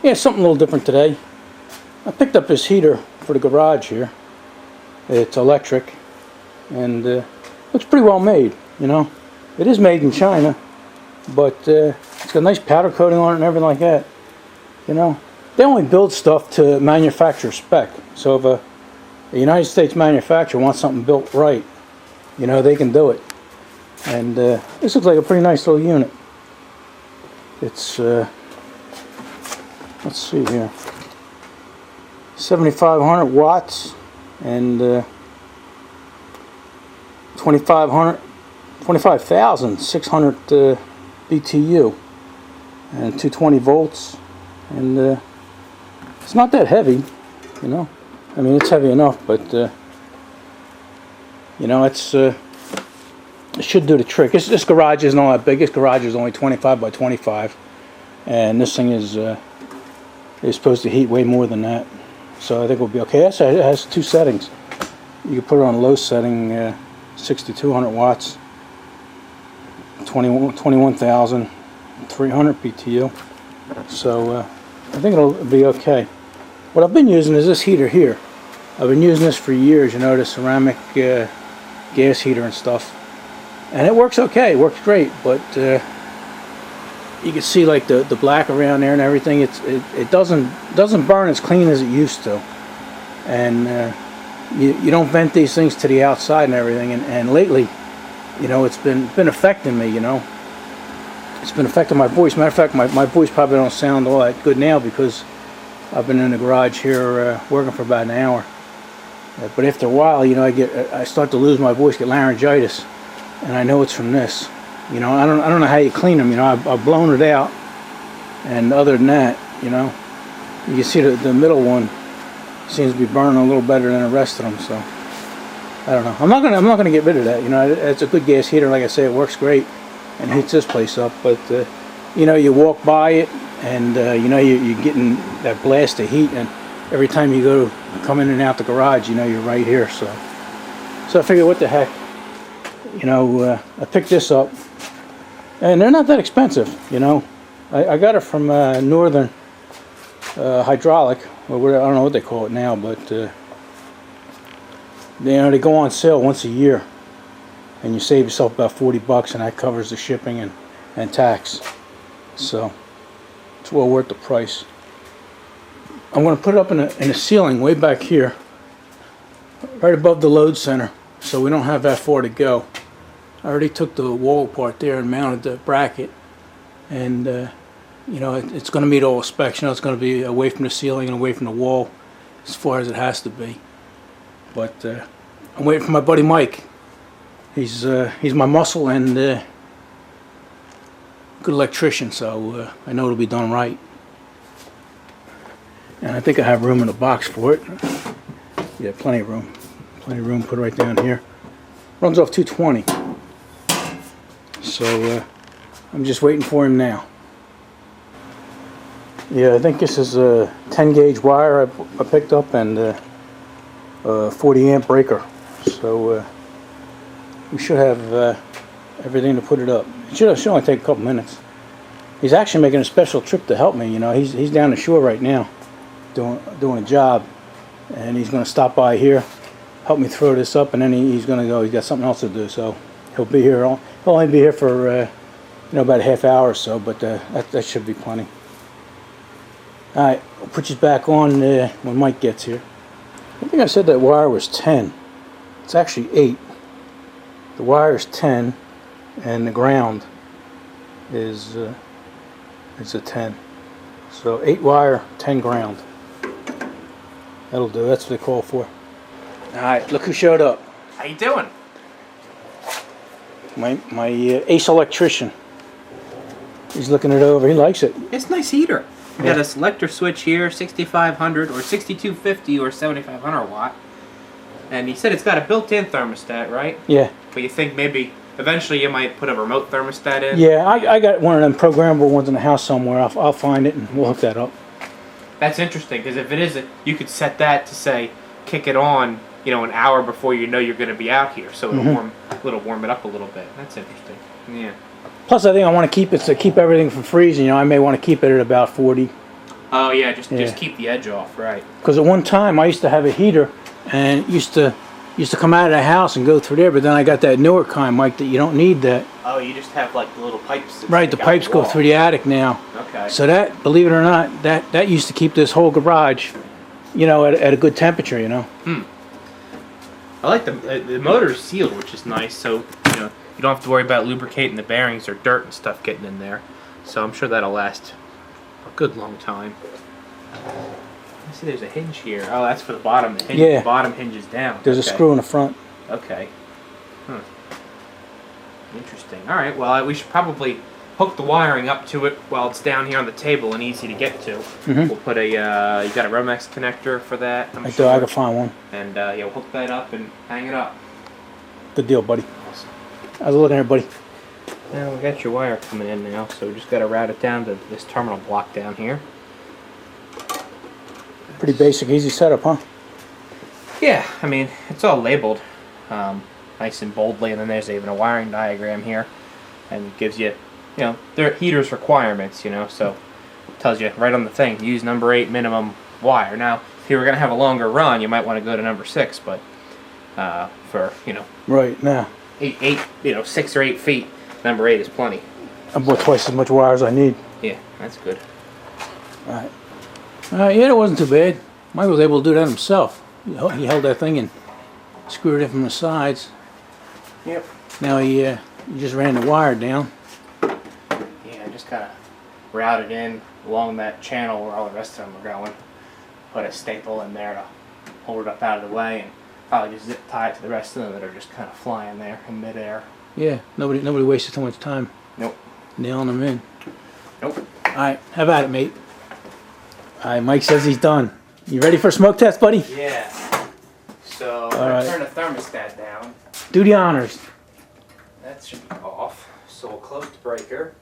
Yeah, something a little different today. I picked up this heater for the garage here. It's electric and looks pretty well made, you know. It is made in China, but it's got a nice powder coating on it and everything like that. You know, they only build stuff to manufacturer spec. So if a United States manufacturer wants something built right, you know, they can do it. And this looks like a pretty nice little unit. It's let's see here, 7,500 watts and 25,600 BTU and 220 volts, and it's not that heavy, you know. I mean, it's heavy enough, but you know, it's it should do the trick. This garage isn't all that big. This garage is only 25 by 25, and this thing is supposed to heat way more than that. So I think we'll be okay. It has two settings. You can put it on low setting, 6,200 watts, 21,300 BTU. So I think it'll be okay. What I've been using is this heater here. I've been using this for years, you know, the ceramic gas heater and stuff. And it works okay, it works great, but you can see like the black around there and everything. It doesn't burn as clean as it used to. And you don't vent these things to the outside and everything, and lately, you know, it's been affecting me, you know. It's been affecting my voice. Matter of fact, my voice probably don't sound all that good now because I've been in the garage here working for about an hour. But after a while, you know, I start to lose my voice, get laryngitis, and I know it's from this. You know, I don't know how you clean them. You know, I've blown it out, and other than that, you know, you can see the middle one seems to be burning a little better than the rest of them. So I don't know. I'm not gonna get rid of that. You know, it's a good gas heater. Like I say, it works great and heats this place up. But you know, you walk by it, and you know, you're getting that blast of heat, and every time you go to come in and out the garage, you know, you're right here. So I figured, what the heck, you know, I picked this up, and they're not that expensive. You know, I got it from Northern Hydraulic. Well, I don't know what they call it now, but you know, they go on sale once a year, and you save yourself about $40, and that covers the shipping and tax. So it's well worth the price. I'm going to put it up in a ceiling way back here, right above the load center, so we don't have that far to go. I already took the wall apart there and mounted the bracket, and you know, it's going to meet all specs. You know, it's going to be away from the ceiling and away from the wall as far as it has to be. But I'm waiting for my buddy Mike. He's my muscle and good electrician, so I know it'll be done right. And I think I have room in the box for it. Yeah, plenty of room. Plenty of room. Put it right down here. Runs off 220. So I'm just waiting for him now. Yeah, I think this is a 10 gauge wire I picked up, and a 40 amp breaker. So we should have everything to put it up. It should only take a couple minutes. He's actually making a special trip to help me. You know, he's down the shore right now doing a job, and he's going to stop by here, help me throw this up, and then he's going to go. He's got something else to do, so he'll be here. He'll only be here for you know, about a half hour or so, but that should be plenty. All right, I'll put you back on when Mike gets here. I think I said that wire was 10. It's actually 8. The wire is 10, and the ground is a 10. So 8 wire, 10 ground. That'll do. That's what they call for. All right, look who showed up. How you doing? My ace electrician. He's looking it over. He likes it. It's a nice heater. You Yeah. got a selector switch here, 6500 or 6250 or 7500 watt. And you said it's got a built-in thermostat, right? Yeah. But you think maybe eventually you might put a remote thermostat in? Yeah, I got one of them programmable ones in the house somewhere. I'll find it and we'll hook that up. That's interesting, because if it isn't, you could set that to say, kick it on, you know, an hour before you know you're going to be out here, so it'll warm it up a little bit. That's interesting. Yeah. Plus, I think I want to keep it to keep everything from freezing. You know, I may want to keep it at about 40. Oh yeah, just Yeah. keep the edge off, right? Because at one time I used to have a heater, and it used to come out of the house and go through there. But then I got that newer kind, Mike, that you don't need that. Oh, you just have like the little pipes. That Right, the stick out pipes go wall. through the attic now. Okay. So that, believe it or not, that used to keep this whole garage, you know, at a good temperature, you know. I like the motor's sealed, which is nice. So you know you don't have to worry about lubricating the bearings or dirt and stuff getting in there. So I'm sure that'll last a good long time. I see there's a hinge here. Oh, that's for the bottom. The hinge, Yeah. The bottom hinges down. There's a Okay. screw in the front. Okay. Interesting. All right. Well, we should probably hook the wiring up to it while it's down here on the table and easy to get to. Mhm. We'll put a. You got a Romex connector for that? I'm I sure. I can find one. And yeah, we'll hook that up and hang it up. Good deal, buddy. Awesome. How's it looking here, buddy? Now we got your wire coming in now, so we just got to route it down to this terminal block down here. Pretty basic, easy setup, huh? Yeah, I mean it's all labeled, nice and boldly, and then there's even a wiring diagram here, and it gives you, you know, their heater's requirements, you know, so it tells you right on the thing, use number 8 minimum wire. Now, if you were gonna have a longer run, you might want to go to number 6, but for you know Right, now. 6 or 8 feet, number 8 is plenty. I bought twice as much wire as I need. Yeah, that's good. Alright. Yeah, it wasn't too bad. Mike was able to do that himself. He held that thing and screwed it in from the sides. Yep. Now he just ran the wire down. Yeah, just kind of route it in along that channel where all the rest of them are going. Put a staple in there to hold it up out of the way, and probably just zip tie it to the rest of them that are just kind of flying there in midair. Yeah, nobody wasted too much time Nope. nailing them in. Nope. Alright, have at it, mate. Alright, Mike says he's done. You ready for a smoke test, buddy? Yeah. So right. turn the thermostat down. Do the honors. That should be off. So we'll close the breaker.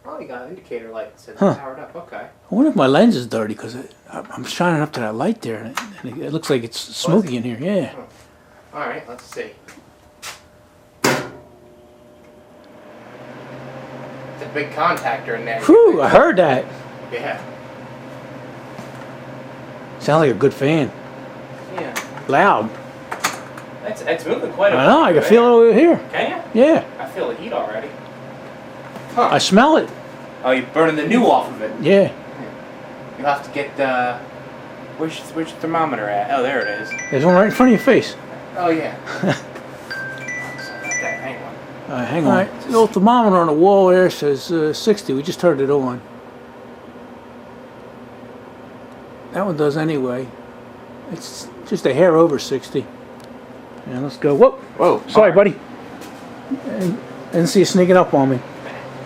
Oh, you got an indicator light that says Huh. it's powered up. Okay. I wonder if my lens is dirty because I'm shining up to that light there, and it looks like it's smoky in here. Yeah. All right. Let's see. It's a big contactor in there. Whew! I heard that. Yeah. Sounds like a good fan. Yeah. Loud. It's moving quite a bit. I know. I can feel it over here. Can you? Yeah. I feel the heat already. Huh. I smell it. Oh, you're burning the new off of it. Yeah. You'll have to get where's your thermometer at? Oh, there it is. There's one right in front of your face. Oh yeah. Sorry about that. Hang on. Hang on. Alright, the old thermometer on the wall there says 60. We just turned it on. That one does anyway. It's just a hair over 60. And let's go. Whoa! Whoa. Sorry, buddy. And didn't see you sneaking up on me.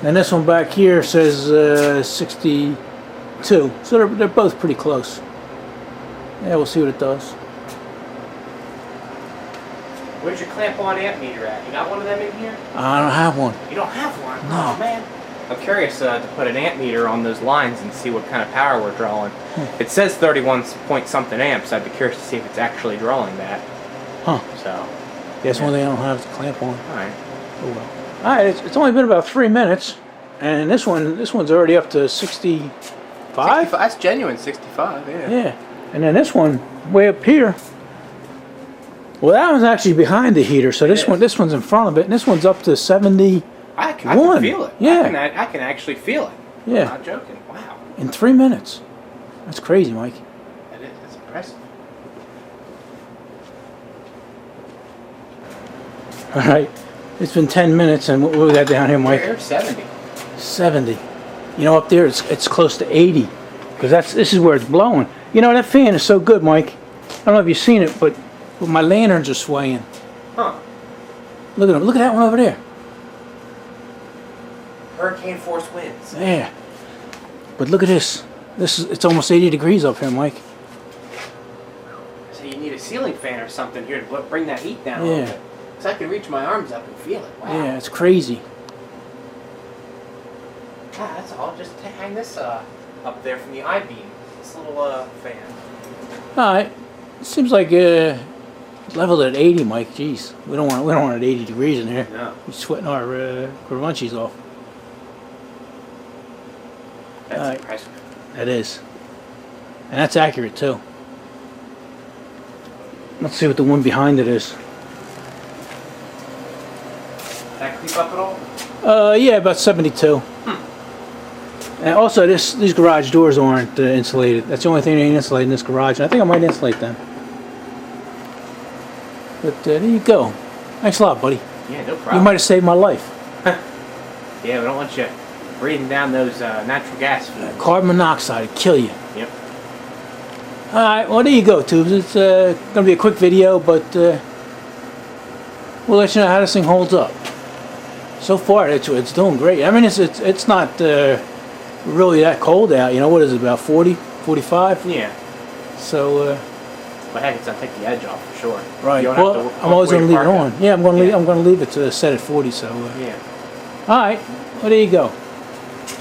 And this one back here says 62. So they're both pretty close. Yeah, we'll see what it does. Where's your clamp-on amp meter at? You got one of them in here? I don't have one. You don't have one? No. Oh, man. I'm curious to put an amp meter on those lines and see what kind of power we're drawing. It says 31 point something amps. I'd be curious to see if it's actually drawing that. Huh. So, That's one thing I don't have the clamp on. all right. Oh well. Alright, it's only been about 3 minutes. And this one's already up to 65? That's genuine 65, yeah. Yeah. And then this one way up here. Well, that one's actually behind the heater, so this one's in front of it, and this one's up to 70. I can feel it. Yeah. I can actually feel it. Yeah. I'm not joking. Wow. In 3 minutes. That's crazy, Mike. That is. That's impressive. All right. It's been 10 minutes, and what we got down here, Mike? We're 70. 70. You know, up there it's close to 80, because this is where it's blowing. You know, that fan is so good, Mike. I don't know if you've seen it, but my lanterns are swaying. Huh. Look at them. Look at that one over there. Hurricane force winds. Yeah. But look at this. It's almost 80 degrees up here, Mike. So you need a ceiling fan or something here to bring that heat down a little Yeah. bit. So I can reach my arms up and feel it. Wow. Yeah, it's crazy. Ah, that's all. Just hang this up there from the I-beam. This little fan. All right. It seems like leveled at 80, Mike. Jeez, we don't want it 80 degrees in here. No. We're sweating our crunchies off. That's Alright. impressive. That is. And that's accurate too. Let's see what the one behind it is. That creep up at all? Yeah, about 72. And also, these garage doors aren't insulated. That's the only thing that ain't insulated in this garage. And I think I might insulate them. But there you go. Thanks a lot, buddy. Yeah, no You problem. might have saved my life. Yeah, we don't want you breathing down those natural gas fumes. Carbon monoxide would kill you. Yep. Alright, well there you go, Tubes. It's going to be a quick video, but we'll let you know how this thing holds up. So far, it's doing great. I mean, it's not really that cold out. You know, what is it, about 40, 45? Yeah. So, But heck, it's gonna take the edge off for sure. right. You don't have Well, to I'm always wait going to leave it park on. Yeah, I'm going to Yeah. leave it to set at 40. So, Yeah. all right. Well, there you go.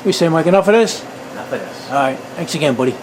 We say, Mike, enough of this. Enough of this. All right. Thanks again, buddy.